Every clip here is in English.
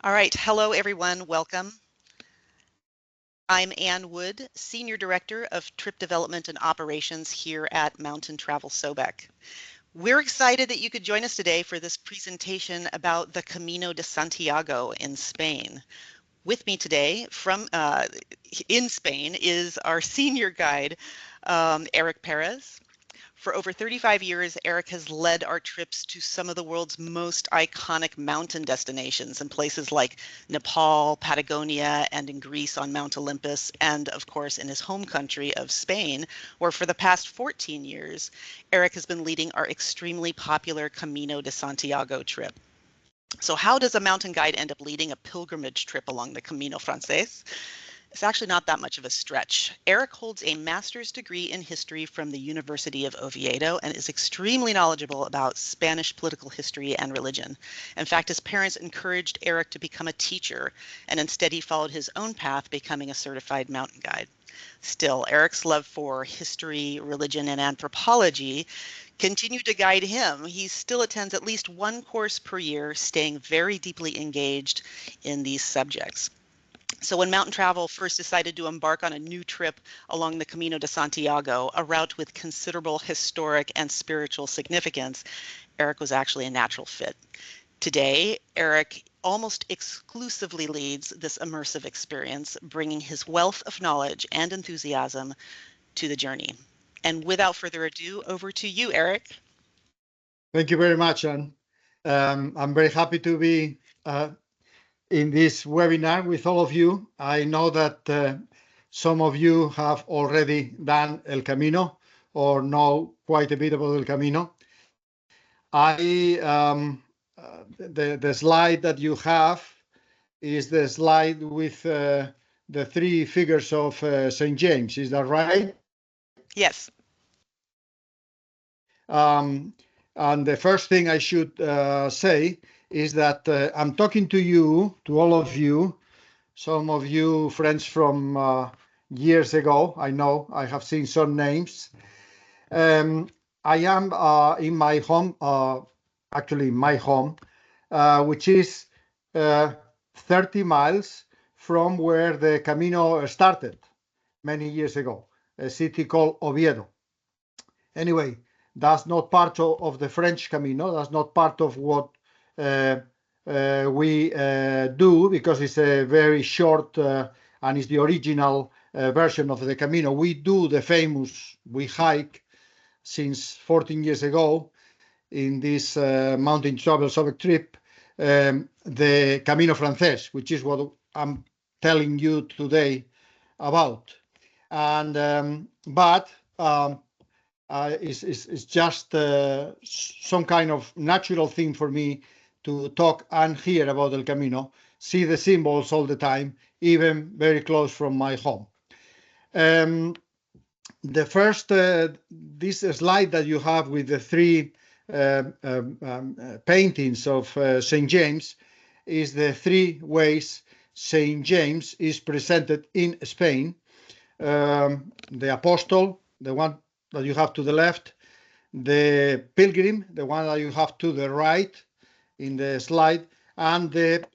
All right, hello everyone, welcome. I'm Ann Wood, Senior Director of Trip Development and Operations here at Mountain Travel Sobek. We're excited that you could join us today for this presentation about the Camino de Santiago in Spain. With me today from in Spain is our senior guide, Erik Perez. For over 35 years, Erik has led our trips to some of the world's most iconic mountain destinations in places like Nepal, Patagonia, and in Greece on Mount Olympus, and of course in his home country of Spain, where for the past 14 years, Erik has been leading our extremely popular Camino de Santiago trip. So how does a mountain guide end up leading a pilgrimage trip along the Camino Frances? It's actually not that much of a stretch. Erik holds a master's degree in history from the University of Oviedo and is extremely knowledgeable about Spanish political history and religion. In fact, his parents encouraged Erik to become a teacher, and instead he followed his own path, becoming a certified mountain guide. Still, Erik's love for history, religion, and anthropology continue to guide him. He still attends at least one course per year, staying very deeply engaged in these subjects. So when Mountain Travel first decided to embark on a new trip along the Camino de Santiago, a route with considerable historic and spiritual significance, Erik was actually a natural fit. Today, Erik almost exclusively leads this immersive experience, bringing his wealth of knowledge and enthusiasm to the journey. And without further ado, over to you, Erik. Thank you very much, Anne. I'm very happy to be in this webinar with all of you. I know that some of you have already done El Camino or know quite a bit about El Camino. The slide that you have is the slide with the three figures of St. James. Is that right? Yes. And the first thing I should say is that I'm talking to you, to all of you, some of you friends from years ago. I know I have seen some names. I am in my home, actually my home, which is 30 miles from where the Camino started many years ago, a city called Oviedo. Anyway, that's not part of the French Camino. That's not part of what we do, because it's a very short and it's the original version of the Camino. We do the famous, we hike since 14 years ago in this mountain travel Sobek trip, the Camino Frances, which is what I'm telling you today about. And it's just some kind of natural thing for me to talk and hear about El Camino, see the symbols all the time, even very close from my home. The first, this slide that you have with the three paintings of St. James is the three ways St. James is presented in Spain. The apostle, the one that you have to the left, the pilgrim, the one that you have to the right in the slide, and the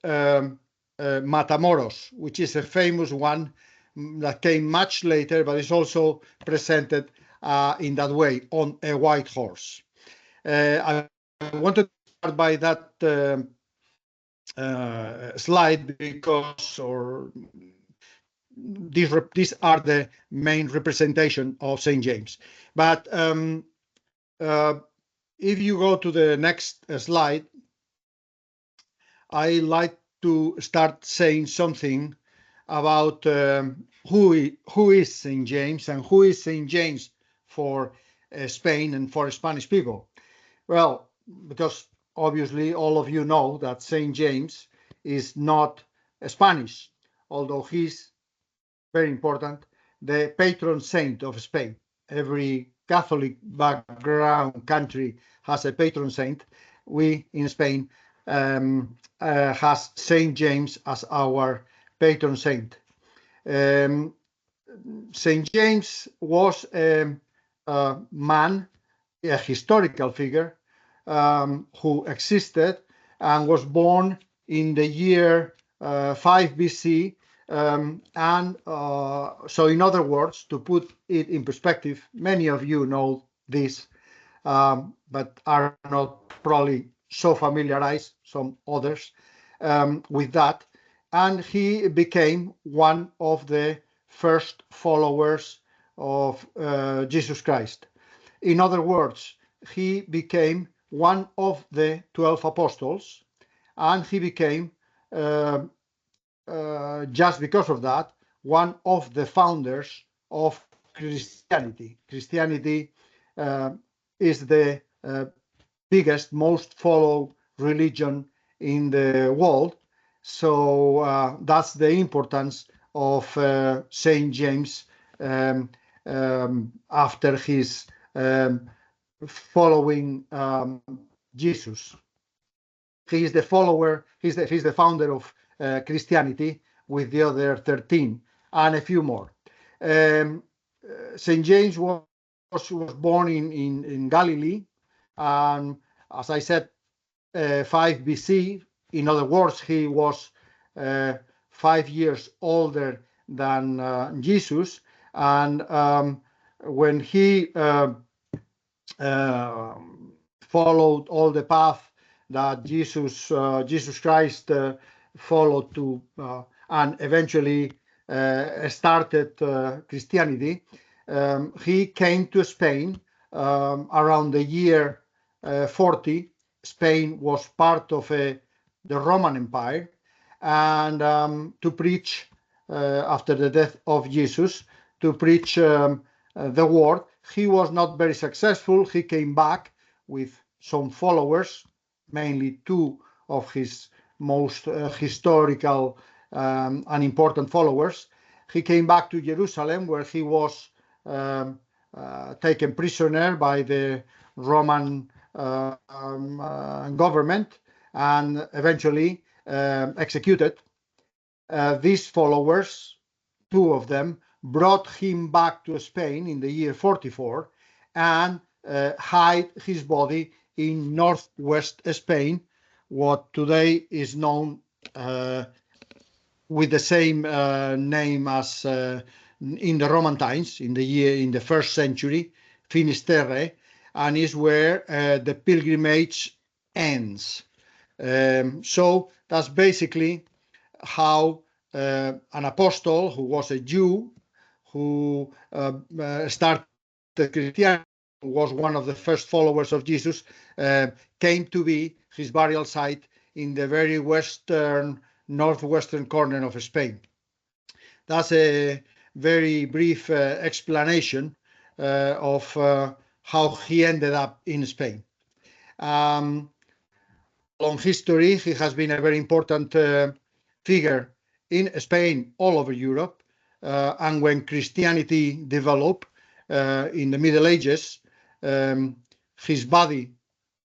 Matamoros, which is a famous one that came much later, but is also presented in that way on a white horse. I wanted to start by that slide because, these are the main representation of St. James. But if you go to the next slide, I like to start saying something about who is St. James and who is St. James for Spain and for Spanish people. Well, because obviously all of you know that St. James is not Spanish, although he's very important, the patron saint of Spain. Every Catholic background country has a patron saint. We in Spain has St. James as our patron saint. St. James was a man, a historical figure who existed and was born in the year 5 BC. So in other words, to put it in perspective, many of you know this, but are not probably so familiarized, some others, with that. And he became one of the first followers of Jesus Christ. In other words, he became one of the 12 apostles, and he became, uh, just because of that, one of the founders of Christianity. Christianity is the biggest, most followed religion in the world. So that's the importance of Saint James, after his following Jesus. He is the follower, he's the founder of Christianity with the other 13 and a few more. Um, St. James was born in Galilee, and as I said, 5 BC. In other words, he was 5 years older than Jesus. And when he followed all the path that Jesus Christ followed to, and eventually started Christianity, he came to Spain around the year 40. Spain was part of the Roman Empire, and to preach, after the death of Jesus, to preach the word. He was not very successful. He came back with some followers, mainly two of his most historical and important followers. He came back to Jerusalem, where he was taken prisoner by the Roman government and eventually executed. These followers, two of them, brought him back to Spain in the year 44 and hid his body in northwest Spain, what today is known with the same name as in the Roman times, in the first century, Finisterre, and is where the pilgrimage ends. So that's basically how an apostle who was a Jew, who started Christianity, was one of the first followers of Jesus, came to be his burial site in the very northwestern corner of Spain. That's a very brief explanation of how he ended up in Spain. Long history, he has been a very important figure in Spain, all over Europe, and when Christianity developed in the Middle Ages, um, his body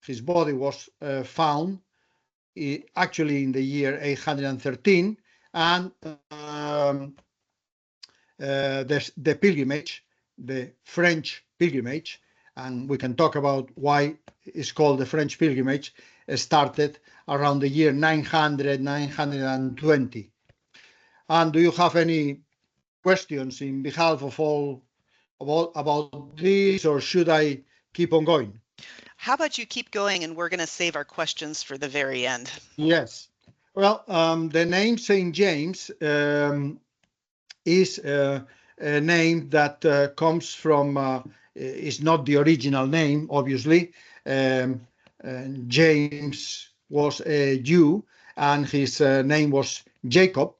was found actually in the year 813, and the pilgrimage, the French pilgrimage, and we can talk about why it's called the French pilgrimage, started around the year 900, 920. And do you have any questions in behalf of all about this, or should I keep on going? How about you keep going and we're going to save our questions for the very end? Yes. Well, the name St. James is a name that comes from, is not the original name, obviously. Um, James was a Jew, and his name was Jacob.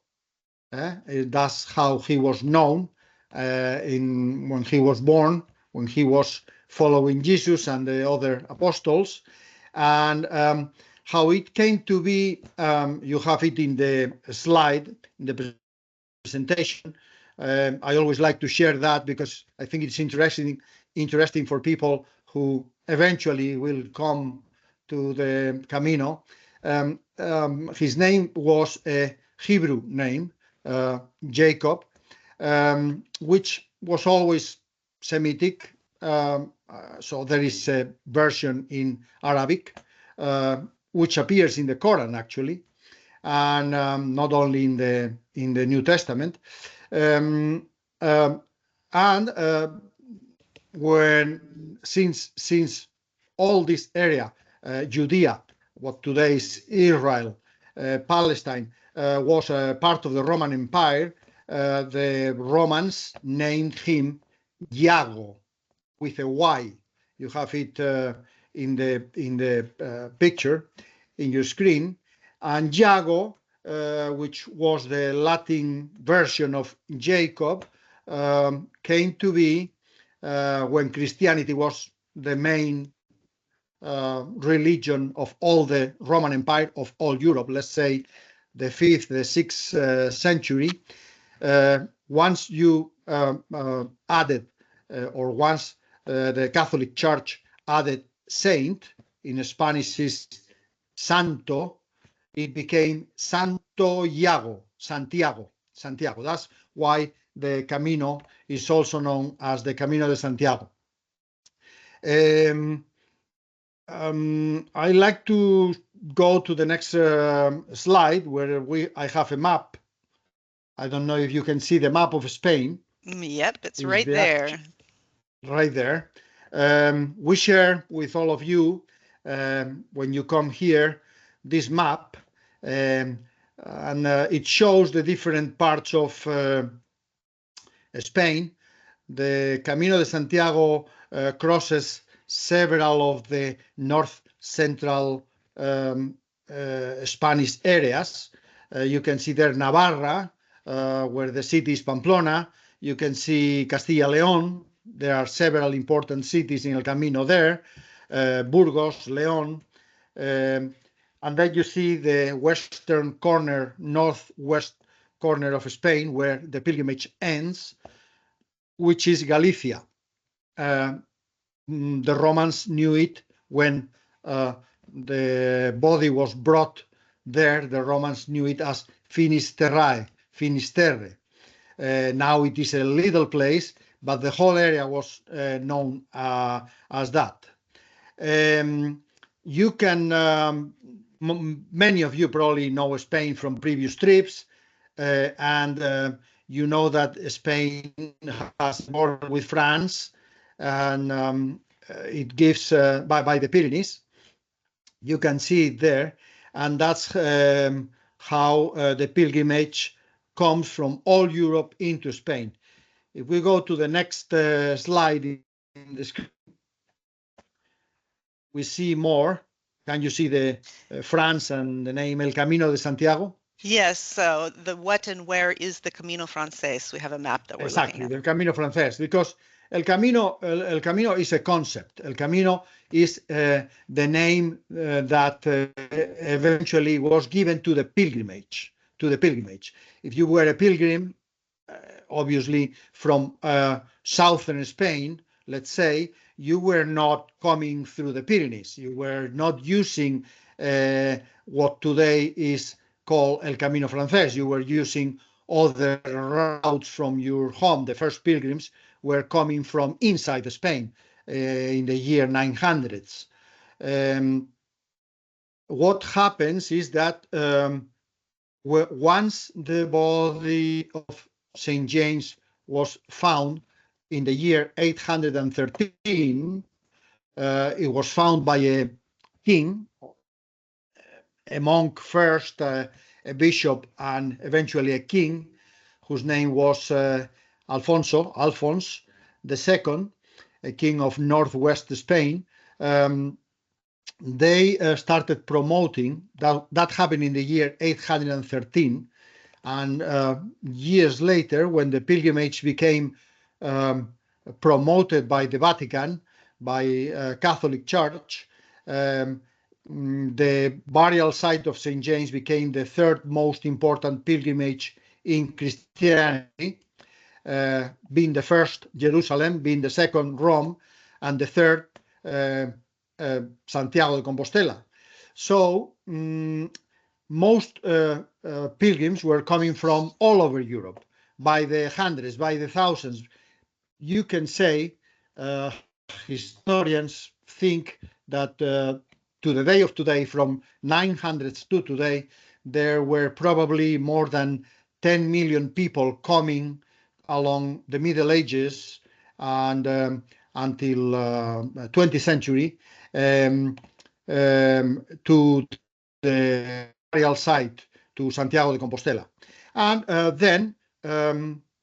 That's how he was known when he was born, when he was following Jesus and the other apostles. And how it came to be, you have it in the slide, in the presentation. I always like to share that because I think it's interesting for people who eventually will come to the Camino. His name was a Hebrew name, Jacob, which was always Semitic. So there is a version in Arabic, which appears in the Quran actually. and not only in the New Testament. Um, um, and when since all this area, Judea, what today is Israel, Palestine, was a part of the Roman Empire, the Romans named him Iago with a Y. You have it in the picture in your screen, and Iago, which was the Latin version of Jacob, came to be when Christianity was the main religion of all the Roman Empire of all Europe, let's say the 5th, the 6th century. Once you added, or once the Catholic Church added saint, in Spanish is santo, it became Santo Iago, Santiago, Santiago. That's why the Camino is also known as the Camino de Santiago. Um, I like to go to the next slide where I have a map. I don't know if you can see the map of Spain. Yep, it's Is right there there. right there. We share with all of you when you come here this map, um, and it shows the different parts of Spain. The Camino de Santiago crosses several of the north central Spanish areas. You can see there Navarra, where the city is Pamplona. You can see Castilla León. There are several important cities in El Camino there, Burgos, León. And then you see the western corner, northwest corner of Spain, where the pilgrimage ends, which is Galicia. Uh, the Romans knew it when the body was brought there. The Romans knew it as Finisterrae, Finisterre. Now it is a little place, but the whole area was known as that. You can, many of you probably know Spain from previous trips, and you know that Spain has a border with France, and it gives by the Pyrenees. You can see it there, and that's how the pilgrimage comes from all Europe into Spain. If we go to the next slide in the screen, we see more. Can you see the France and the name El Camino de Santiago? Yes, so the what and where is the Camino Frances? We have a map that we're looking Exactly, at. the Camino Francés, because El Camino is a concept. El Camino is the name that eventually was given to the pilgrimage. To the pilgrimage. If you were a pilgrim, obviously from southern Spain, let's say, you were not coming through the Pyrenees. You were not using what today is called El Camino Francés. You were using other routes from your home. The first pilgrims were coming from inside Spain in the year 900s. What happens is that once the body of St. James was found in the year 813, it was found by a king, a monk first, a bishop, and eventually a king, whose name was Alphonse II, a king of northwest Spain. They started promoting that happened in the year 813, and years later, when the pilgrimage became promoted by the Vatican, by Catholic Church, the burial site of St. James became the third most important pilgrimage in Christianity, being the first Jerusalem, being the second Rome, and the third Santiago de Compostela. So most pilgrims were coming from all over Europe by the hundreds, by the thousands. You can say historians think that to the day of today, from 900s to today, there were probably more than 10 million people coming along the Middle Ages and until 20th century um, to the burial site to Santiago de Compostela. And then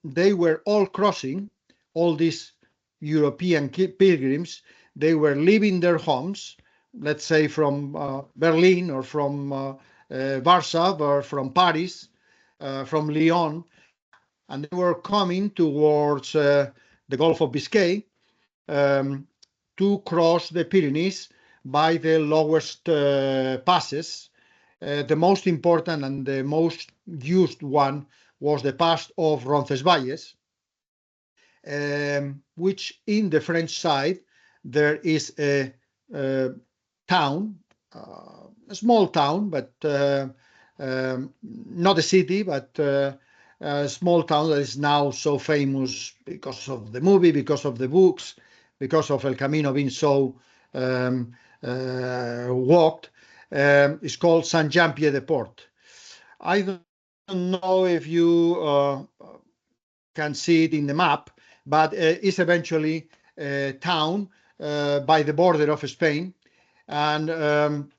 they were all crossing, all these European pilgrims, they were leaving their homes, let's say from Berlin or from Warsaw or from Paris, from Lyon, and they were coming towards the Gulf of Biscay um, to cross the Pyrenees by the lowest passes. The most important and the most used one was the pass of Roncesvalles, which in the French side there is a town, a small town, but not a city, but a small town that is now so famous because of the movie, because of the books, because of El Camino being so walked. It's called Saint-Jean-Pied-de-Port. I don't know if you can see it in the map, but it's eventually a town by the border of Spain. And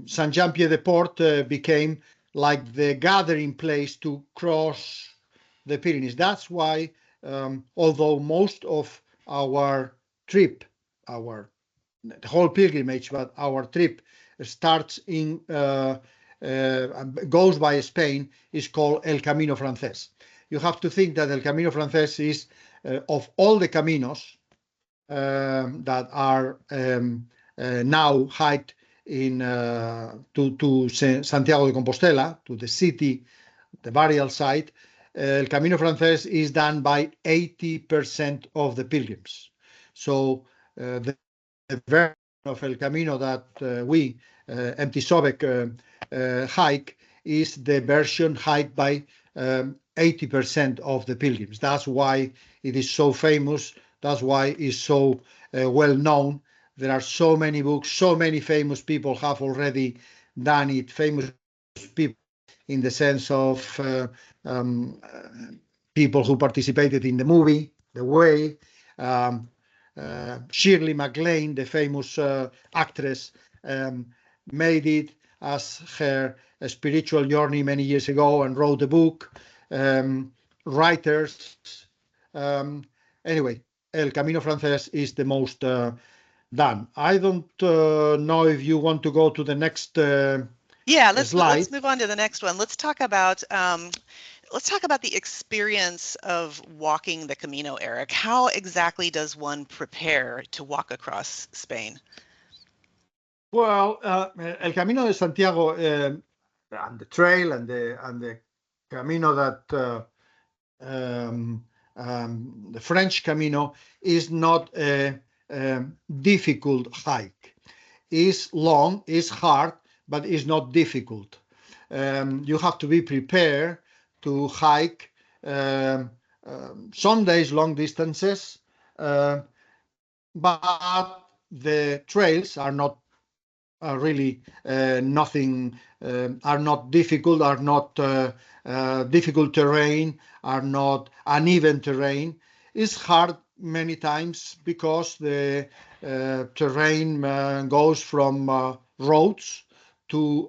Saint-Jean-Pied-de-Port became like the gathering place to cross the Pyrenees. That's why, although most of our trip, our the whole pilgrimage, but our trip starts in goes by Spain, is called El Camino Francés. You have to think that El Camino Francés is of all the caminos that are now hiked in to Santiago de Compostela, to the city, the burial site. El Camino Francés is done by 80% of the pilgrims. So the version of El Camino that we, empty Sobek, hike is the version hiked by 80% of the pilgrims. That's why it is so famous. That's why it's so well known. There are so many books, so many famous people have already done it. Famous people in the sense of people who participated in the movie, The Way. Shirley MacLaine, the famous actress, made it as her spiritual journey many years ago and wrote a book. Writers. Anyway, El Camino Francés is the most done. I don't know if you want to go to the next Yeah, slide. let's move on to the next one. Let's talk about the experience of walking the Camino, Eric. How exactly does one prepare to walk across Spain? Well, El Camino de Santiago and the trail and the Camino that the French Camino is not a, difficult hike. It's long, it's hard, but it's not difficult. You have to be prepared to hike some days long distances, but the trails are not really nothing, are not difficult, are not difficult terrain, are not uneven terrain. It's hard many times because the terrain goes from roads to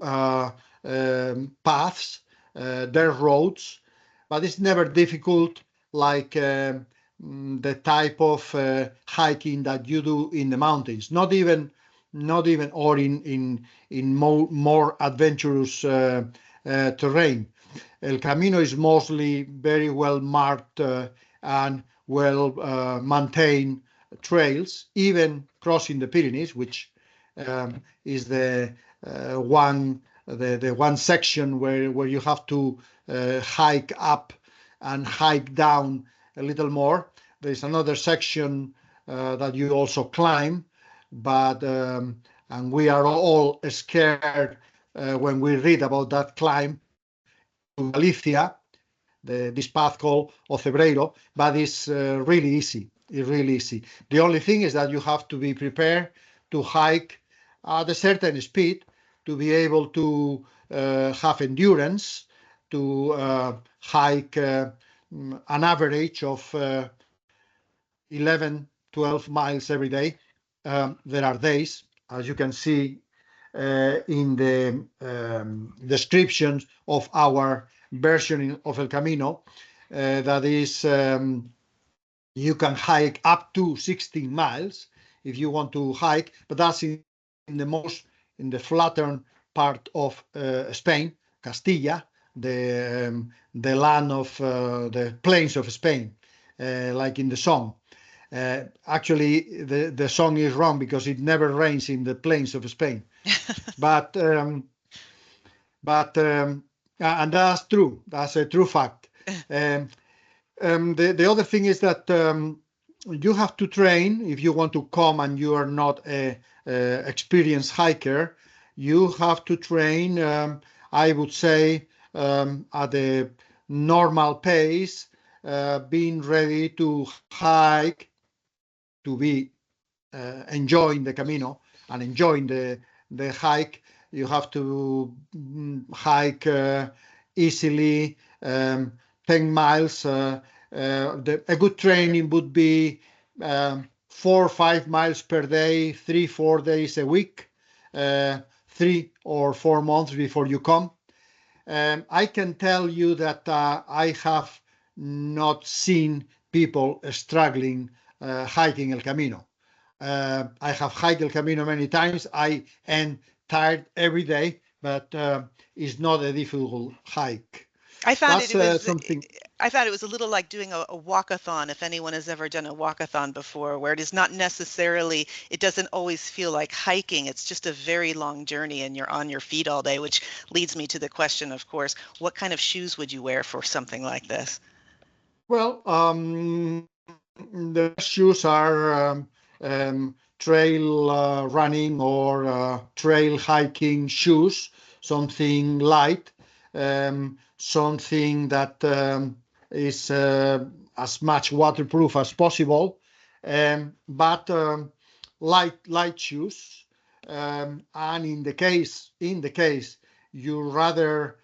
paths, dirt roads, but it's never difficult like the type of hiking that you do in the mountains. Not even or in more adventurous terrain. El Camino is mostly very well marked and well maintained trails, even crossing the Pyrenees, which is the one section where you have to hike up and hike down a little more. There is another section that you also climb, but and we are all scared when we read about that climb to Galicia, this path called Ocebreiro, but it's really easy. It's really easy. The only thing is that you have to be prepared to hike at a certain speed to be able to have endurance, to hike an average of 11, 12 miles every day. There are days, as you can see in the descriptions of our version of El Camino, that is, you can hike up to 16 miles if you want to hike, but that's in the flattern part of Spain, Castilla, the land of the plains of Spain, like in the song. Actually, the song is wrong because it never rains in the plains of Spain. But and that's true. That's a true fact. Um, the other thing is that you have to train if you want to come and you are not a experienced hiker. You have to train, I would say, at a normal pace, being ready to hike, to be enjoying the Camino and enjoying the hike. You have to hike easily 10 miles. A good training would be 4 or 5 miles per day, 3 or 4 days a week, 3 or 4 months before you come. I can tell you that I have not seen people struggling hiking El Camino. I have hiked El Camino many times. I am tired every day, but it's not a difficult hike. I found That's it was something. I thought it was a little like doing a walkathon, if anyone has ever done a walkathon before, where it is not necessarily, it doesn't always feel like hiking. It's just a very long journey and you're on your feet all day, which leads me to the question, of course, what kind of shoes would you wear for something like this? Well, the best shoes are trail running or trail hiking shoes, something light, something that is as much waterproof as possible, but light shoes. And in the case you rather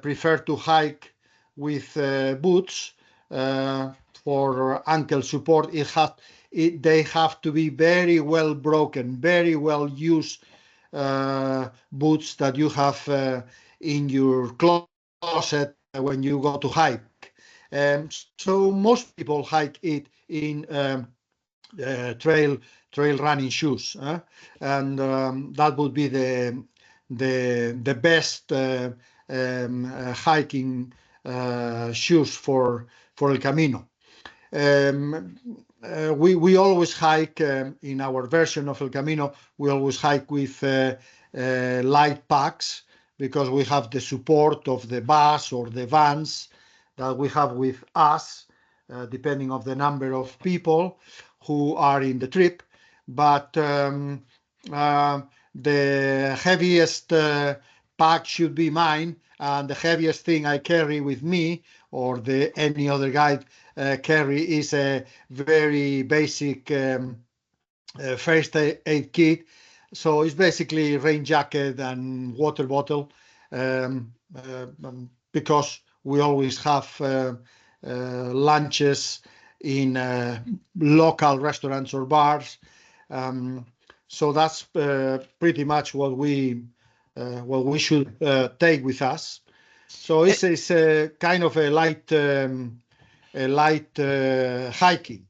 prefer to hike with boots for ankle support, they have to be very well broken, very well used boots that you have in your closet when you go to hike. So most people hike it in trail running shoes, and that would be the best hiking shoes for El Camino. Um, we always hike in our version of El Camino. We always hike with light packs because we have the support of the bus or the vans that we have with us, depending of the number of people who are in the trip. But uh, the heaviest pack should be mine, and the heaviest thing I carry with me or the any other guide carry is a very basic first aid kit. So it's basically rain jacket and water bottle, because we always have lunches in local restaurants or bars. Um, so that's pretty much what we should take with us. So it's a kind of a light hiking,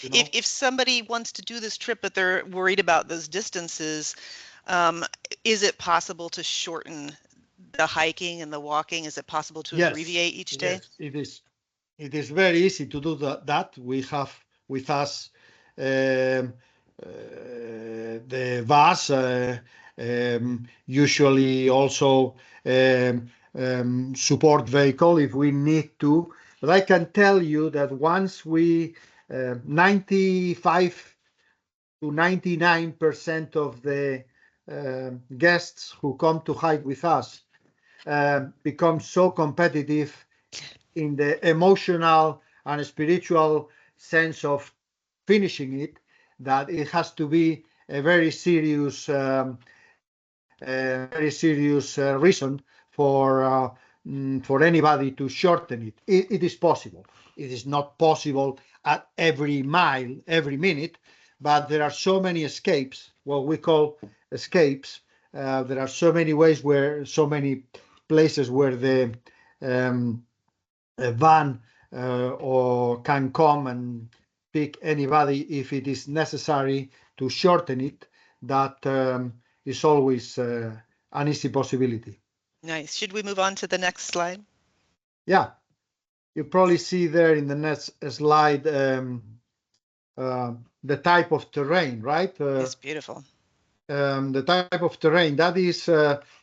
you If know. if somebody wants to do this trip, but they're worried about those distances, um, is it possible to shorten the hiking and the walking? Is it possible to Yes, abbreviate each day? yes, it is. It is very easy to do that. We have with us um, the bus, usually also support vehicle if we need to. But I can tell you that once 95 to 99% of the guests who come to hike with us become so competitive in the emotional and spiritual sense of finishing it that it has to be a very serious very serious reason for anybody to shorten it. It is possible. It is not possible at every mile, every minute, but there are so many escapes, what we call escapes. There are so many ways so many places where the um, van or can come and pick anybody if it is necessary to shorten it. That is always an easy possibility. Nice. Should we move on to the next slide? Yeah, you probably see there in the next slide the type of terrain, right? It's beautiful. The type of terrain that is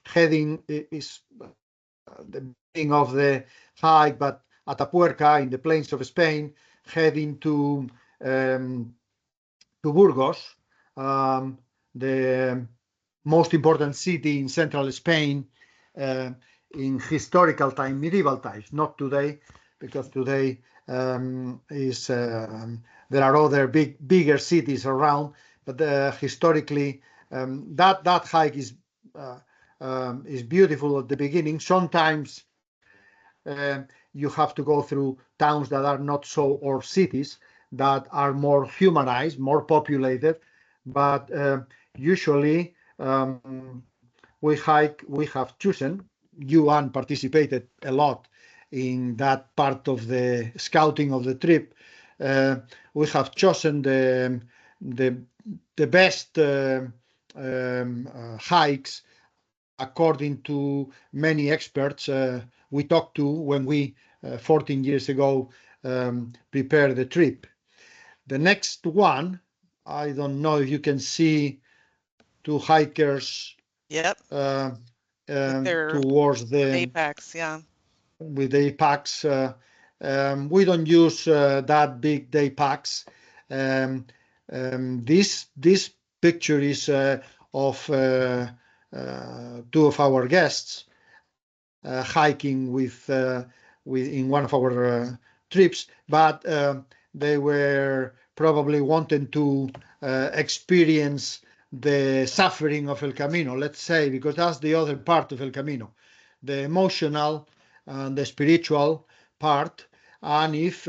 heading is the beginning of the hike, but Atapuerca in the plains of Spain, heading um, to Burgos, the most important city in central Spain uh, in historical time, medieval times, not today, because today is there are other bigger cities around, but historically that hike is beautiful at the beginning. Sometimes you have to go through towns that are not so, or cities that are more humanized, more populated, but usually we have chosen, you and participated a lot in that part of the scouting of the trip. Uh, we have chosen the the best hikes according to many experts we talked to when we 14 years ago prepared the trip. The next one, I don't know if you can see two hikers Yep, uh, with their towards day the packs. Yeah. with day packs. We don't use that big day packs. Um, this picture is of two of our guests hiking with in one of our trips, but they were probably wanting to experience the suffering of El Camino, let's say, because that's the other part of El Camino, the emotional and the spiritual part. And if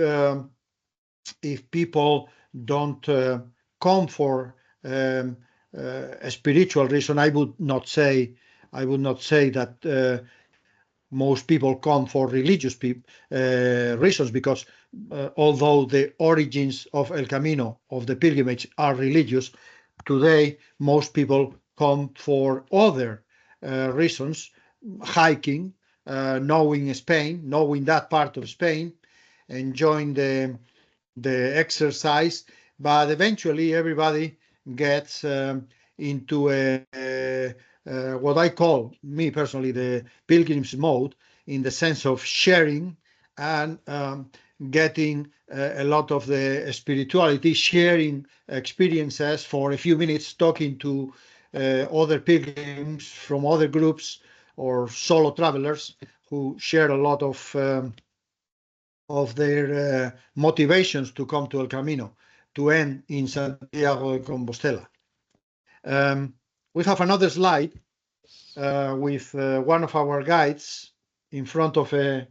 people don't come for a spiritual reason, I would not say that most people come for religious reasons, because although the origins of El Camino, of the pilgrimage, are religious, today most people come for other reasons, hiking, knowing Spain, knowing that part of Spain, enjoying the exercise, but eventually everybody gets into what I call, me personally, the pilgrims mode, in the sense of sharing and getting a lot of the spirituality, sharing experiences for a few minutes, talking to other pilgrims from other groups or solo travelers who share a lot of their motivations to come to El Camino, to end in Santiago de Compostela. Um, we have another slide with one of our guides in front of a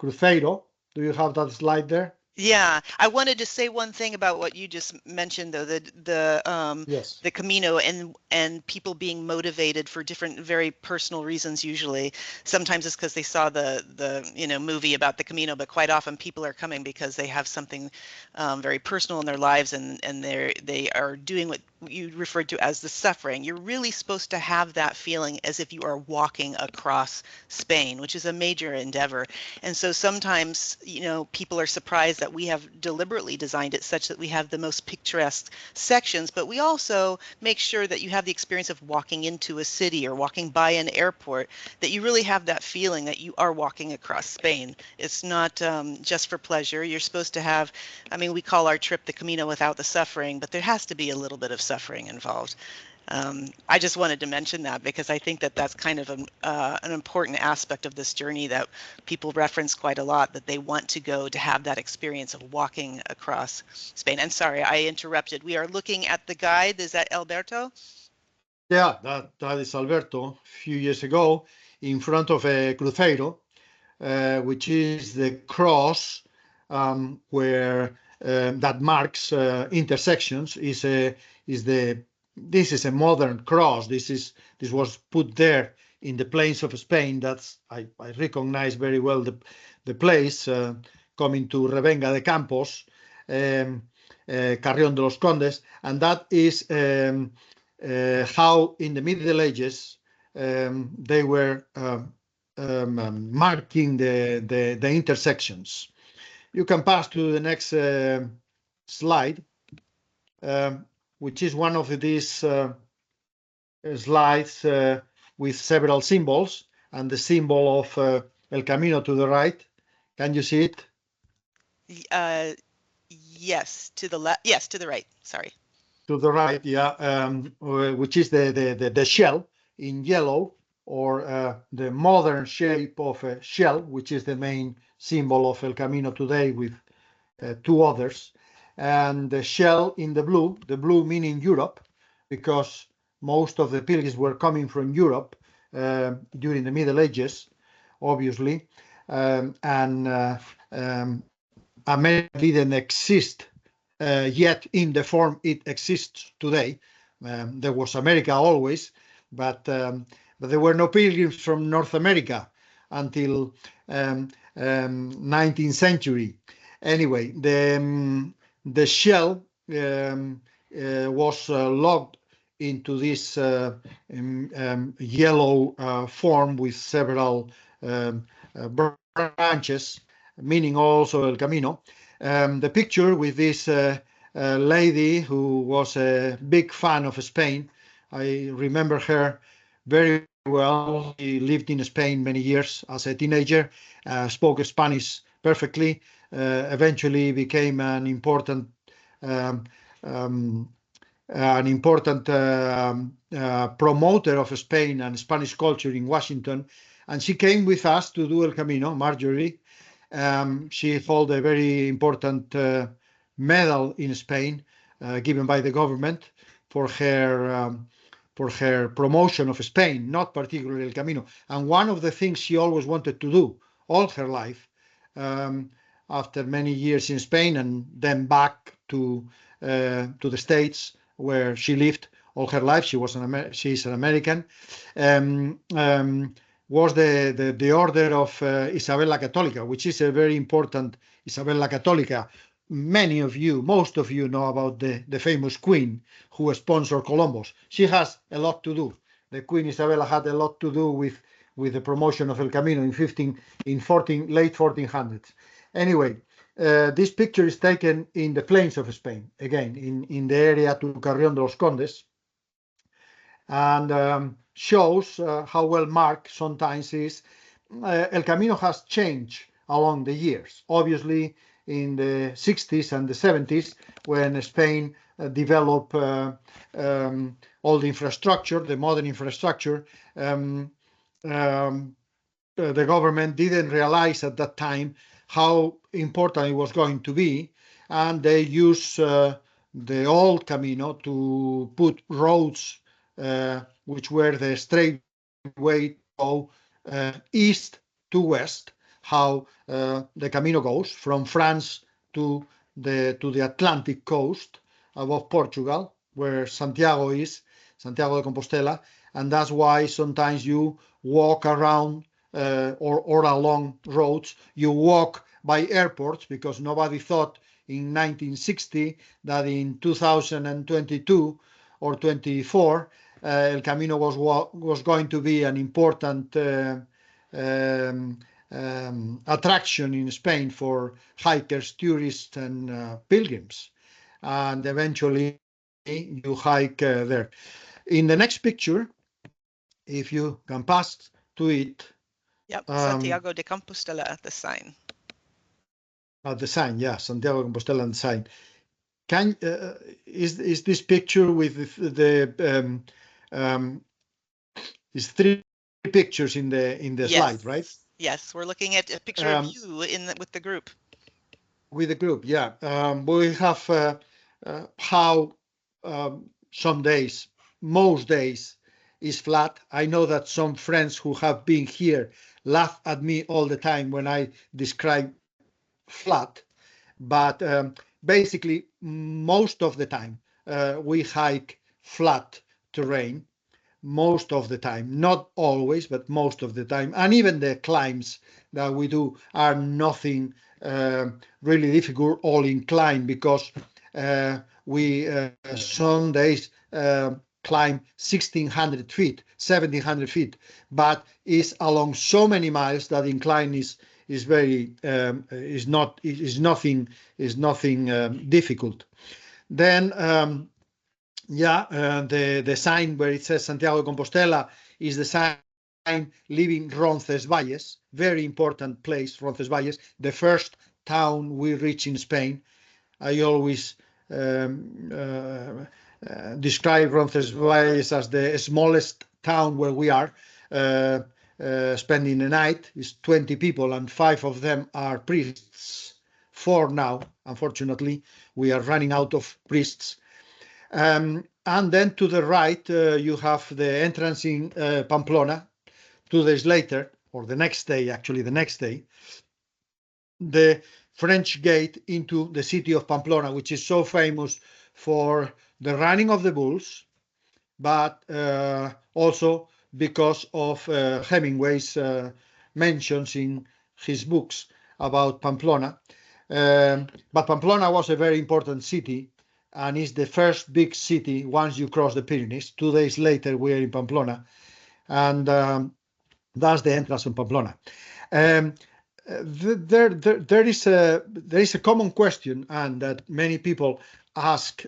cruzeiro. Do you have that slide there? Yeah, I wanted to say one thing about what you just mentioned, though, Yes. the Camino and people being motivated for different, very personal reasons. Usually, sometimes it's because they saw the movie about the Camino, but quite often people are coming because they have something very personal in their lives, and they are doing what you referred to as the suffering. You're really supposed to have that feeling as if you are walking across Spain, which is a major endeavor. And so sometimes, people are surprised that we have deliberately designed it such that we have the most picturesque sections, but we also make sure that you have the experience of walking into a city or walking by an airport, that you really have that feeling that you are walking across Spain. It's not just for pleasure. You're supposed to have, I mean, we call our trip the Camino without the suffering, but there has to be a little bit of suffering involved. I just wanted to mention that because I think that that's kind of an important aspect of this journey that people reference quite a lot, that they want to go to have that experience of walking across Spain. And sorry, I interrupted. We are looking at the guide. Is that Alberto? Yeah, that is Alberto. A few years ago, in front of a cruzeiro, which is the cross where that marks intersections. Is the This is a modern cross. This was put there in the plains of Spain. I recognize very well the place, coming to Revenga de Campos, Carrión de los Condes, and that is how in the Middle Ages they were marking the intersections. You can pass to the next slide, which is one of these slides with several symbols, and the symbol of El Camino to the right. Can you see it? Uh, yes, to the left. Yes, to the right. Sorry. To the right, yeah, which is the shell in yellow, or the modern shape of a shell, which is the main symbol of El Camino today, with two others, and the shell in the blue meaning Europe, because most of the pilgrims were coming from Europe during the Middle Ages, obviously, and America didn't exist yet in the form it exists today. There was America always, but there were no pilgrims from North America until 19th century. Anyway, the shell was locked into this yellow form with several branches, meaning also El Camino. The picture with this lady who was a big fan of Spain. I remember her very well. She lived in Spain many years as a teenager, spoke Spanish perfectly, eventually became um, um, an important promoter of Spain and Spanish culture in Washington. And she came with us to do El Camino, Marjorie. She held a very important medal in Spain, given by the government for her promotion of Spain, not particularly El Camino. And one of the things she always wanted to do all her life, um, after many years in Spain and then back to the States where she lived all her life. She's an American. Um, um, was the order of Isabel la Católica, which is a very important Isabel la Católica. Most of you know about the famous queen who sponsored Columbus. She has a lot to do. The Queen Isabella had a lot to do with the promotion of El Camino late 1400s. Anyway, this picture is taken in the plains of Spain, again in the area to Carrión de los Condes, and shows how well marked sometimes is. El Camino has changed along the years. Obviously, in the 60s and the 70s, when Spain developed all the infrastructure, the modern infrastructure, um, um, the government didn't realize at that time how important it was going to be, and they used the old Camino to put roads which were the straight way to go east to west, how the Camino goes from France to the Atlantic coast above Portugal, where Santiago is, Santiago de Compostela, and that's why sometimes you walk around or along roads. You walk by airports because nobody thought in 1960 that in 2022 or 24 El Camino was going to be an important um, attraction in Spain for hikers, tourists, and pilgrims. And eventually you hike there. In the next picture, if you can pass to it, Yep, Santiago de Compostela, the sign. the sign, yeah, Santiago de Compostela and sign. Can is this picture with is three pictures in the slide, right? Yes, yes, we're looking at a picture of you with the group. With the group, yeah. We have how some days, most days, is flat. I know that some friends who have been here laugh at me all the time when I describe flat, but basically most of the time we hike flat terrain most of the time, not always, but most of the time. And even the climbs that we do are nothing really difficult or inclined because we some days climb 1,600 feet, 1,700 feet, but it's along so many miles that incline is very is not is nothing difficult. Then the sign where it says Santiago de Compostela is the sign leaving Roncesvalles, very important place, Roncesvalles, the first town we reach in Spain. I always describe Roncesvalles as the smallest town where we are spending the night. It's 20 people and 5 of them are priests. 4 now, unfortunately. We are running out of priests. And then to the right, you have the entrance in Pamplona. 2 days later, or the next day, actually, the next day, the French gate into the city of Pamplona, which is so famous for the running of the bulls, but also because of Hemingway's mentions in his books about Pamplona. But Pamplona was a very important city and is the first big city once you cross the Pyrenees. 2 days later, we are in Pamplona, and that's the entrance in Pamplona. Um, there is a common question, and that many people ask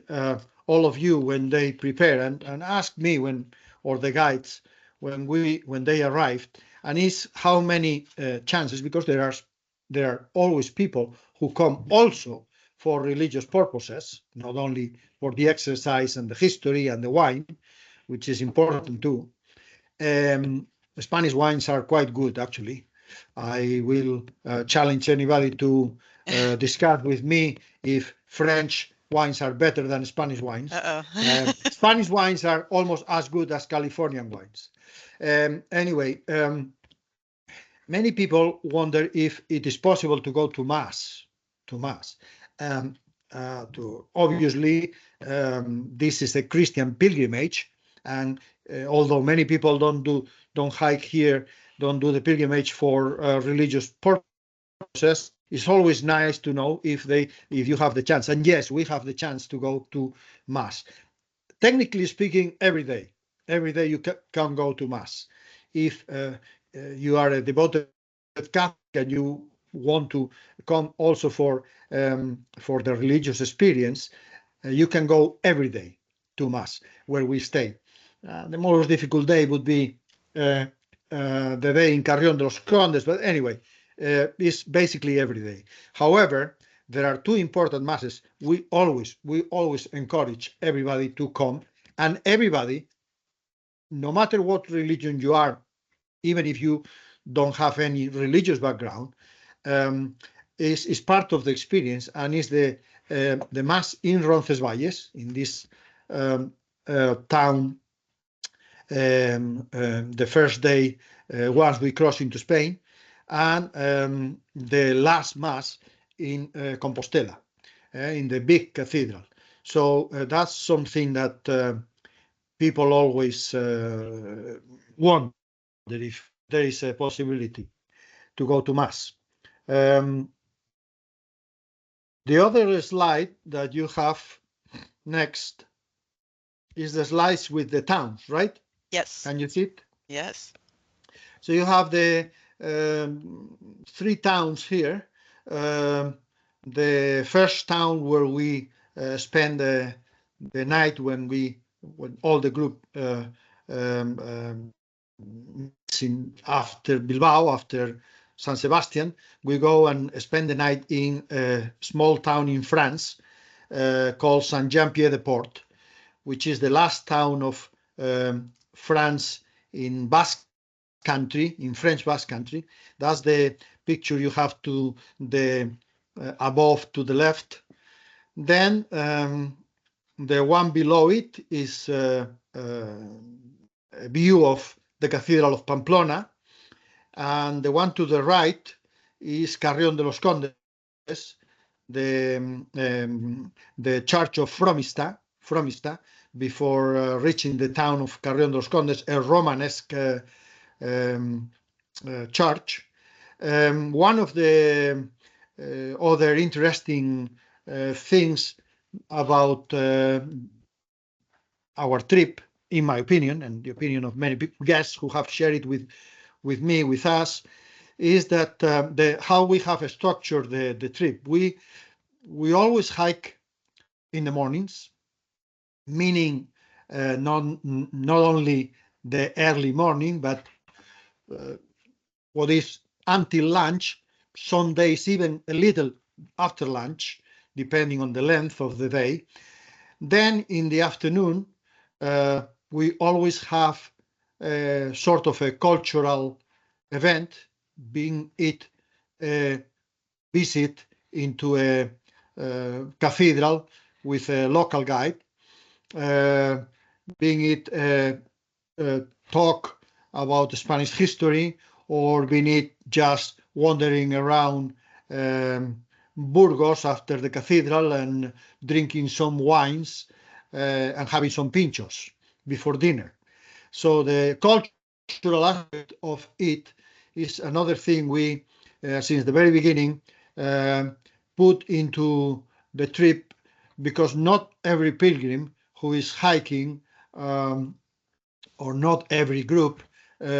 all of you when they prepare, and ask me when, or the guides when they arrived, and is how many chances, because there are always people who come also for religious purposes, not only for the exercise and the history and the wine, which is important too. Um, Spanish wines are quite good, actually. I will challenge anybody to discuss with me if French wines are better than Spanish wines. Uh-oh. Spanish wines are almost as good as Californian wines. Anyway, many people wonder if it is possible to go to mass. To mass. Um, to obviously, this is a Christian pilgrimage, and although many people don't hike here, don't do the pilgrimage for religious purposes, it's always nice to know if you have the chance. And yes, we have the chance to go to mass. Technically speaking, every day you can go to mass. If you are a devoted Catholic and you want to come also for the religious experience, you can go every day to mass where we stay. The most difficult day would be the day in Carrión de los Condes, but anyway, it's basically every day. However, there are 2 important masses. We always encourage everybody to come, and everybody, no matter what religion you are, even if you don't have any religious background, um, is part of the experience, and is the mass in Roncesvalles, in this town, the first day once we cross into Spain, and the last mass in Compostela, in the big cathedral. So that's something that people always wonder if there is a possibility to go to mass. Um, the other slide that you have next is the slides with the towns, right? Yes. Can you see it? Yes. So you have the 3 towns here. The first town where we spend the night when all the group meets in after Bilbao, after San Sebastian, we go and spend the night in a small town in France called Saint-Jean-Pied-de-Port, which is the last town of France in Basque country, in French Basque country. That's the picture you have to the above to the left. Then the one below it is view of the Cathedral of Pamplona, and the one to the right is Carrión de los Condes, the church of Fromista, before reaching the town of Carrión de los Condes, a Romanesque um, church. One of the other interesting things about our trip, in my opinion, and the opinion of many guests who have shared it with me, with us, is that how we have structured the trip. We always hike in the mornings, meaning not only the early morning, but uh, what is until lunch, some days even a little after lunch, depending on the length of the day. Then in the afternoon, we always have a sort of a cultural event, being it a visit into a cathedral with a local guide, uh, being it a talk about Spanish history, or being it just wandering around Burgos after the cathedral and drinking some wines and having some pintxos before dinner. So the cultural aspect of it is another thing we, since the very beginning, uh, put into the trip, because not every pilgrim who is hiking, or not every group,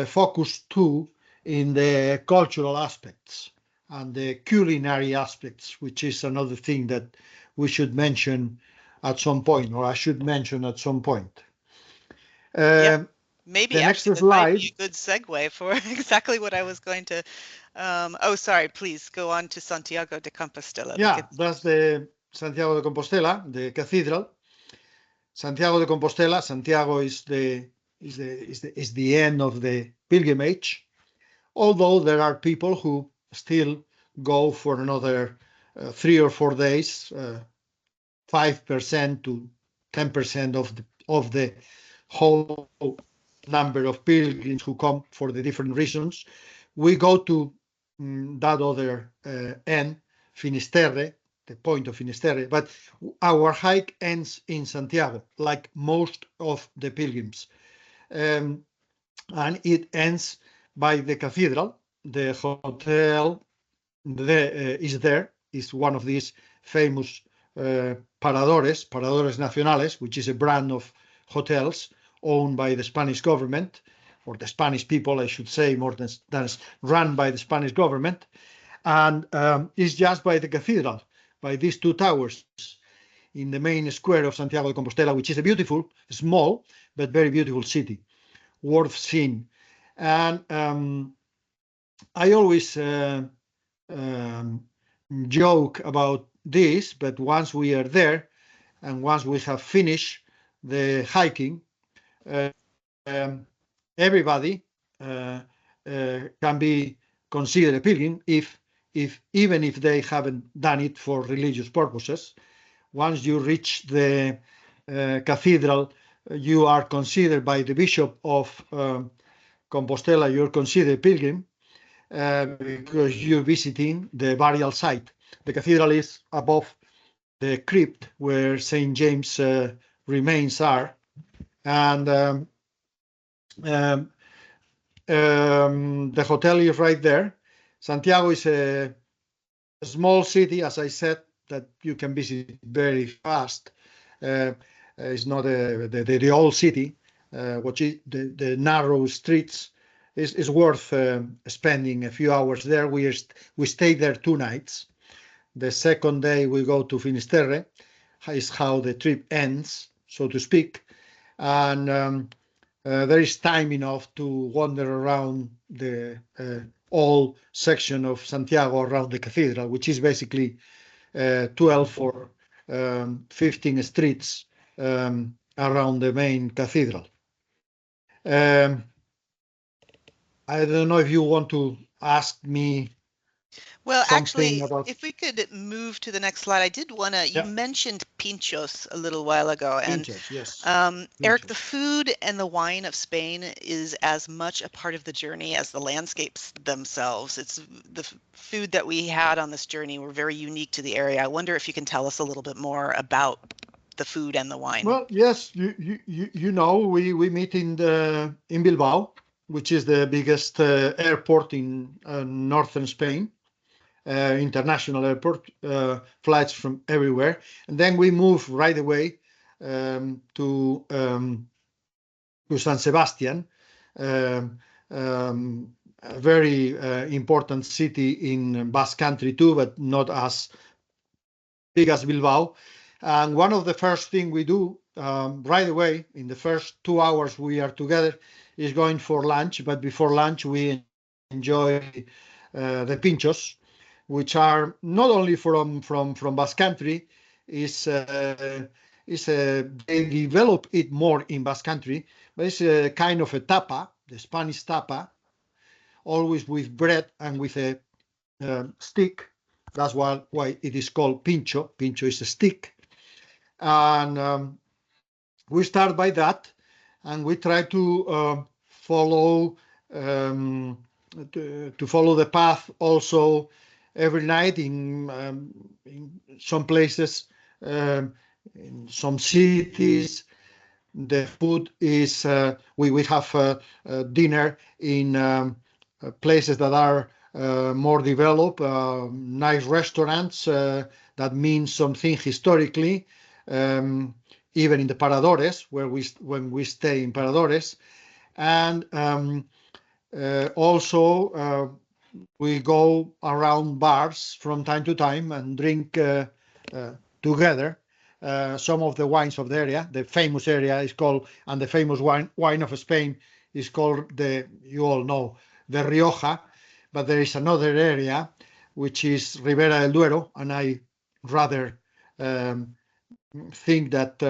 focus too in the cultural aspects and the culinary aspects, which is another thing that we should mention at some point, or I should mention at some point. Yeah, Uh, maybe the next actually that might slide. be a good segue for exactly what I was going to. Oh, sorry, please go on to Santiago de Compostela. Yeah, that's the Santiago de Compostela, the cathedral. Santiago de Compostela. Santiago is the end of the pilgrimage. Although there are people who still go for another 3 or 4 days, 5% to 10% of the whole number of pilgrims who come for the different reasons. We go to that other end, Finisterre, the point of Finisterre, but our hike ends in Santiago, like most of the pilgrims. Um, and it ends by the cathedral. The hotel is there, is one of these famous Paradores Nacionales, which is a brand of hotels owned by the Spanish government, or the Spanish people, I should say, more than run by the Spanish government. And it's just by the cathedral, by these two towers in the main square of Santiago de Compostela, which is a beautiful, small, but very beautiful city, worth seeing. And I always um, joke about this, but once we are there and once we have finished the hiking, everybody uh, can be considered a pilgrim if even if they haven't done it for religious purposes. Once you reach the cathedral, you are considered by the bishop of Compostela, you're considered a pilgrim, because you're visiting the burial site. The cathedral is above the crypt where St. James' remains are. And um, the hotel is right there. Santiago is a small city, as I said, that you can visit very fast. Uh, it's not the old city, which is the narrow streets. Is worth spending a few hours there. We stayed there 2 nights. The second day we go to Finisterre, is how the trip ends, so to speak, and there is time enough to wander around the whole section of Santiago around the cathedral, which is basically 12 or 15 streets around the main cathedral. Um, I don't know if you want to ask me Well, something actually, about if we could move to the next slide, I did want to, you yeah, mentioned pintxos a little while ago, and pinchos, yes, Eric, the pinchos. food and the wine of Spain is as much a part of the journey as the landscapes themselves. It's the food that we had on this journey were very unique to the area. I wonder if you can tell us a little bit more about the food and the wine. Well, yes, you know, we meet in Bilbao, which is the biggest airport in northern Spain, international airport, flights from everywhere, and then we move right away um, to um, to San Sebastian, um, a very important city in Basque Country too, but not as big as Bilbao. And one of the first thing we do right away in the first 2 hours we are together is going for lunch. But before lunch we enjoy the pinchos, which are not only from Basque Country, is they develop it more in Basque Country, but it's a kind of a tapa, the Spanish tapa, always with bread and with a stick. That's why it is called pincho. Pincho is a stick. And we start by that, and we try to follow um, to follow the path also every night in some places, in some cities. The food is we have dinner in places that are more developed, nice restaurants that mean something historically. Um, Even in the Paradores, when we stay in Paradores, and also we go around bars from time to time and drink uh, together some of the wines of the area. The famous area is called, and the famous wine of Spain is called you all know, the Rioja, but there is another area which is Ribera del Duero, and I rather um, think that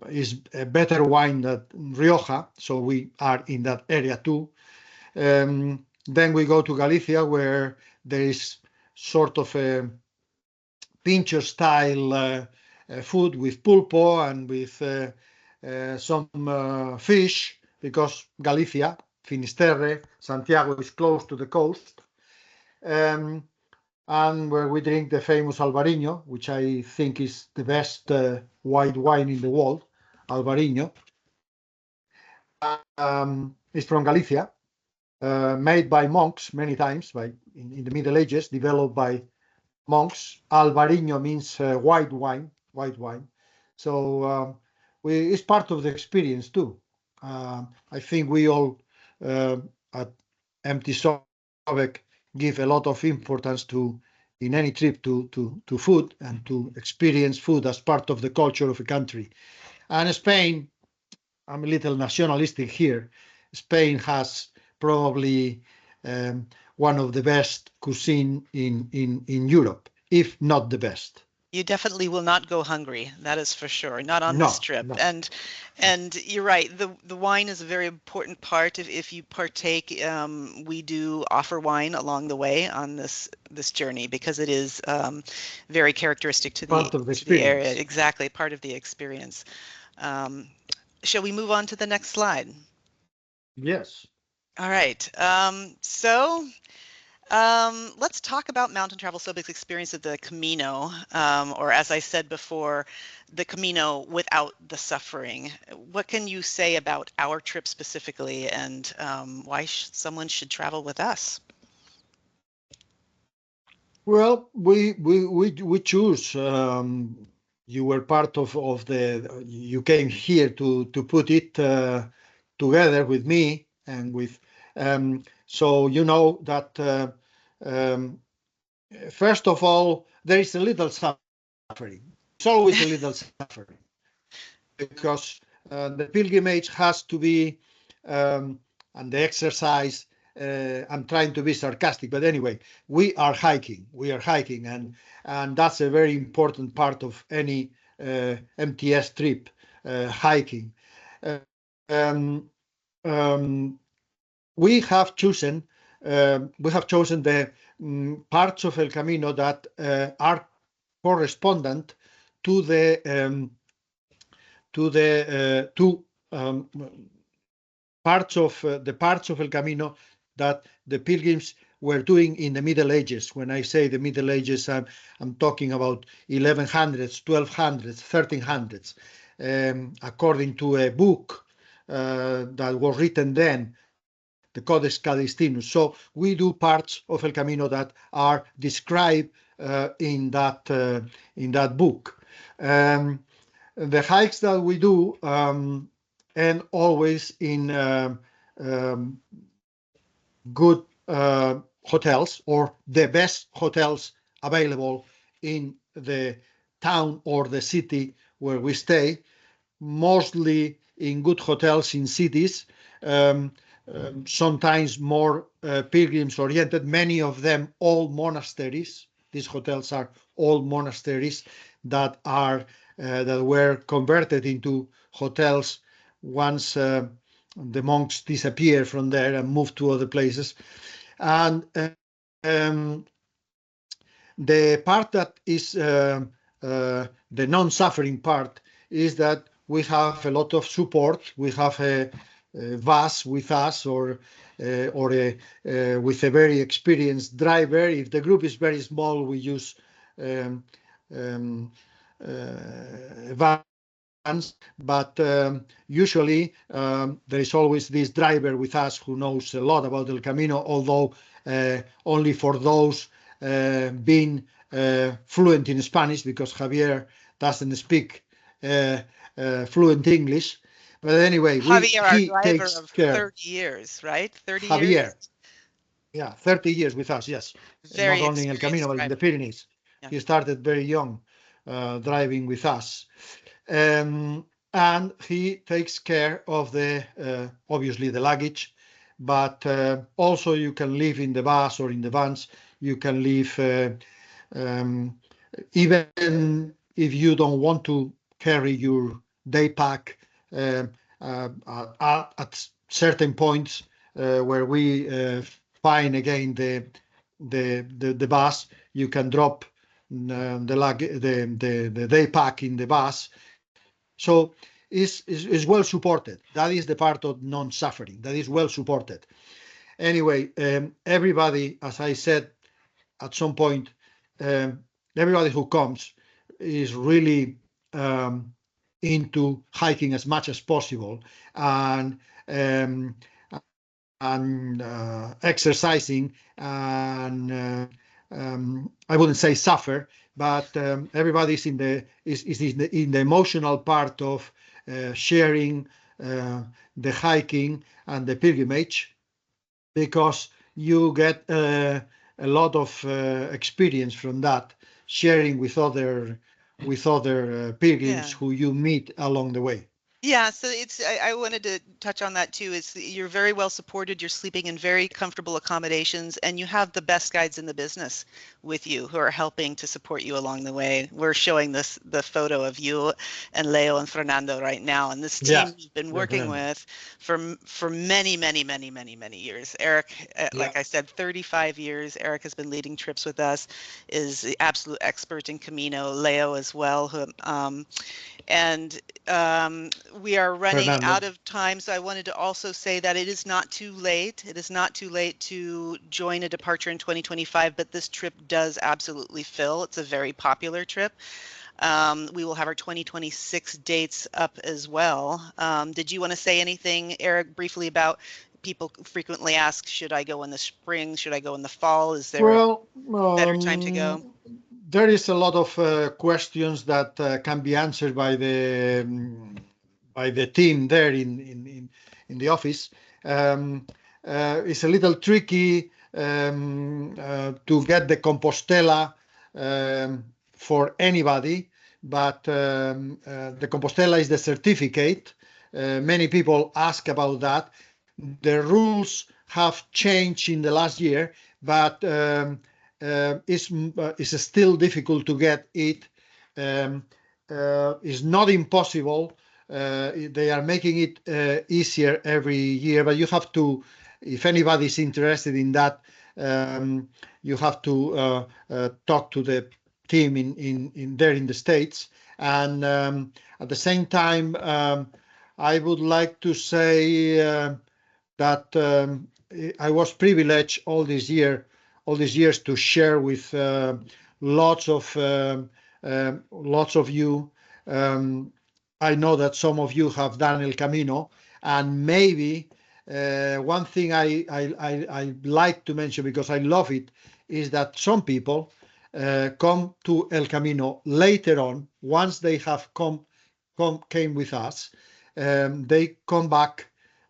is a better wine than Rioja, so we are in that area too. Then we go to Galicia, where there is sort of a pincho style food with pulpo and with some fish, because Galicia, Finisterre, Santiago is close to the coast. Um, and where we drink the famous Albarino, which I think is the best white wine in the world. Albarino is from Galicia, made by monks many times in the Middle Ages, developed by monks. Albarino means white wine, white wine. So it's part of the experience too. I think we all at Empty Sobek give a lot of importance to in any trip to food and to experience food as part of the culture of a country. And Spain, I'm a little nationalistic here. Spain has probably one of the best cuisine in Europe, if not the best. You definitely will not go hungry, that is for sure, not on this No, trip. no. And you're right, the wine is a very important part. If you partake, we do offer wine along the way on this journey because it is very characteristic It's part of the to the area. experience. Exactly, part of the experience. Um, shall we move on to the next slide? Yes. All right. Let's talk about Mountain Travel Sobek's experience of the Camino, or as I said before, the Camino without the suffering. What can you say about our trip specifically, and why someone should travel with us? Well, we choose. You were part of the. You came here to put it together with me and with. So you know that um, first of all there is a little suffering. It's always a little suffering because the pilgrimage has to be and the exercise. I'm trying to be sarcastic, but anyway, we are hiking. We are hiking, and that's a very important part of any MTS trip, hiking. Um, um, we have chosen we have chosen the parts of El Camino that are correspondent to the two parts of El Camino that the pilgrims were doing in the Middle Ages. When I say the Middle Ages, I'm talking about 1100s, 1200s, 1300s, according to a book that was written then, the Codex Calixtinus. So we do parts of El Camino that are described in that book. The hikes that we do and always in um, good hotels or the best hotels available in the town or the city where we stay, mostly in good hotels in cities, um, sometimes more pilgrims oriented, many of them all monasteries. These hotels are all monasteries that were converted into hotels once the monks disappeared from there and moved to other places. And the part that is the non-suffering part is that we have a lot of support. We have a bus with us or with a very experienced driver. If the group is very small, we use um, um, vans, but usually there is always this driver with us who knows a lot about El Camino, although only for those being fluent in Spanish, because Javier doesn't speak uh, fluent English. But anyway, Javier, our he driver takes of care. 30 years, right? 30 years? Javier, yeah, 30 years with us, yes. Not Very only in El Camino, experienced but in driver. the Pyrenees. Yeah. He started very young driving with us. And he takes care of obviously the luggage, but also you can live in the bus or in the vans. You can live um, even if you don't want to carry your day pack at certain points where we find again the bus, you can drop the day pack in the bus. So is well supported. That is the part of non-suffering. That is well supported. Anyway, everybody, as I said at some point, um, everybody who comes is really into hiking as much as possible um, and exercising and I wouldn't say suffer, but everybody's is in the emotional part of sharing the hiking and the pilgrimage because you get a lot of experience from that, sharing with other pilgrims Yeah. who you meet along the way. Yeah, so I wanted to touch on that too. Is you're very well supported, you're sleeping in very comfortable accommodations, and you have the best guides in the business with you who are helping to support you along the way. We're showing the photo of you and Leo and Fernando right now, and this Yeah, team you've been working definitely. with for many, many, many, many, many years. Eric, Yeah, like I said, 35 years. Eric has been leading trips with us, is the absolute expert in Camino. Leo as well, who and we are running out Fernando. of time. So I wanted to also say that it is not too late. It is not too late to join a departure in 2025, but this trip does absolutely fill. It's a very popular trip. We will have our 2026 dates up as well. Did you want to say anything, Eric, briefly about people frequently ask, should I go in the spring? Should I go in the fall? Is there a Well, better time to go? there is a lot of questions that can be answered by the team there in the office. Um, it's a little tricky to get the Compostela for anybody, but the Compostela is the certificate. Many people ask about that. The rules have changed in the last year, but it's still difficult to get it. It's not impossible. They are making it easier every year, but you have to if anybody's interested in that, you have to talk to the team in there in the States. And at the same time, I would like to say that I was privileged all these years to share with lots of lots of you. Um, I know that some of you have done El Camino, and maybe one thing I like to mention because I love it is that some people come to El Camino later on once they have came with us. They come back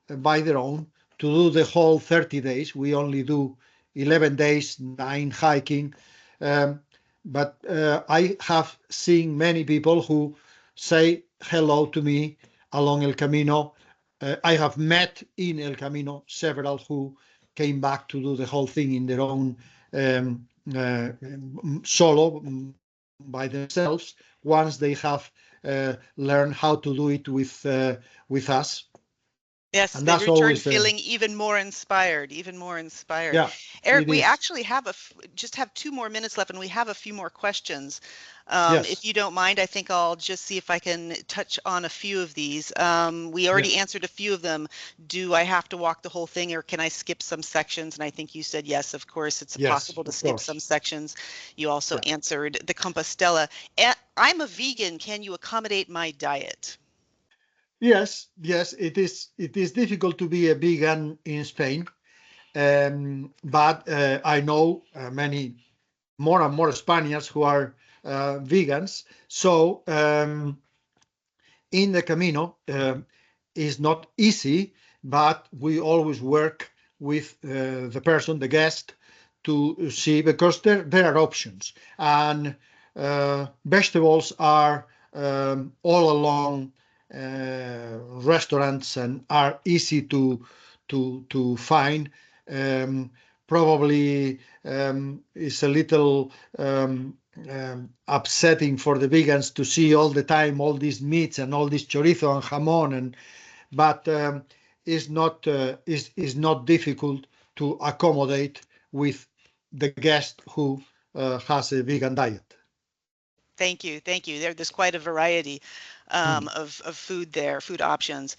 by their own to do the whole 30 days. We only do 11 days, 9 hiking. Um, but I have seen many people who say hello to me along El Camino. I have met in El Camino several who came back to do the whole thing in their own um, uh, solo by themselves once they have learned how to do it with us. Yes, And they that's return always feeling even more inspired, even more inspired. yeah, Erik, it we is. actually have just have 2 more minutes left, and we have a few more questions. If Yes, you don't mind, I think I'll just see if I can touch on a few of these. We already yes, answered a few of them. Do I have to walk the whole thing, or can I skip some sections? And I think you said yes, of course, it's yes, possible to of skip some course. sections. You also Yeah. answered the Compostela. I'm a vegan. Can you accommodate my diet? Yes, yes, it is. It is difficult to be a vegan in Spain, but I know many more and more Spaniards who are vegans. So in the Camino is not easy, but we always work with the person, the guest, to see because there are options and vegetables are all along restaurants and are easy to find. Um, Probably is a little upsetting for the vegans to see all the time all these meats and all this chorizo and jamon, and but is not difficult to accommodate with the guest who has a vegan diet. Thank you. Thank you. There's quite a variety Mm. of food there, food options.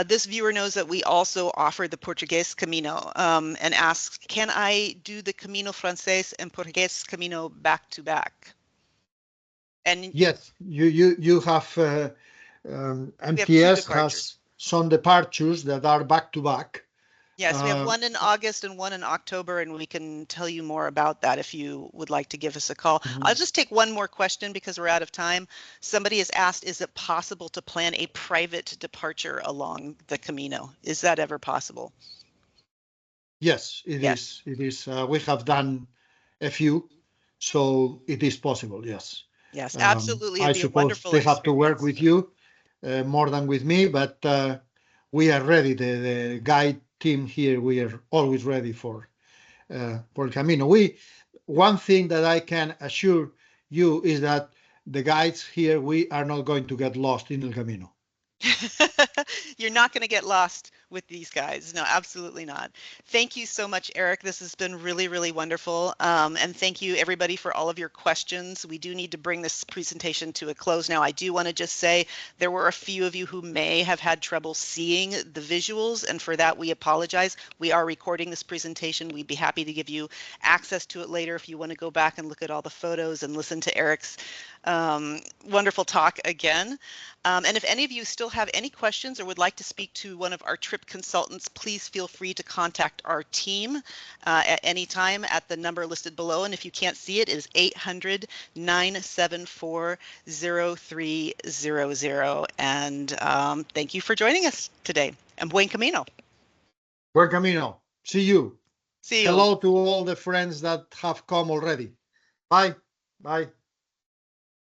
This viewer knows that we also offer the Portuguese Camino and asks, can I do the Camino Frances and Portuguese Camino back to back? And Yes, you have we have two MTS departures. has some departures that are back to back. Yes, we have Uh, one in August and one in October, and we can tell you more about that if you would like to give us a call. I'll mhm. just take one more question because we're out of time. Somebody has asked, is it possible to plan a private departure along the Camino? Is that ever possible? Yes, it Yes. is. It is. We have done a few, so it is possible. Yes. Yes, absolutely. I It'd be a suppose wonderful they have to work experience. with you more than with me, but we are ready. The guide team here, we are always ready for Camino. We one thing that I can assure you is that the guides here, we are not going to get lost in El Camino. You're not going to get lost with these guys. No, absolutely not. Thank you so much, Erik. This has been really, really wonderful. And thank you, everybody, for all of your questions. We do need to bring this presentation to a close now. I do want to just say there were a few of you who may have had trouble seeing the visuals, and for that, we apologize. We are recording this presentation. We'd be happy to give you access to it later if you want to go back and look at all the photos and listen to Erik's wonderful talk again. And if any of you still have any questions or would like to speak to one of our trip consultants, please feel free to contact our team at any time at the number listed below. And if you can't see it, it is 800-974-0300. And thank you for joining us today. And buen camino. Buen Camino. See you. See you. Hello to all the friends that have come already. Bye. Bye.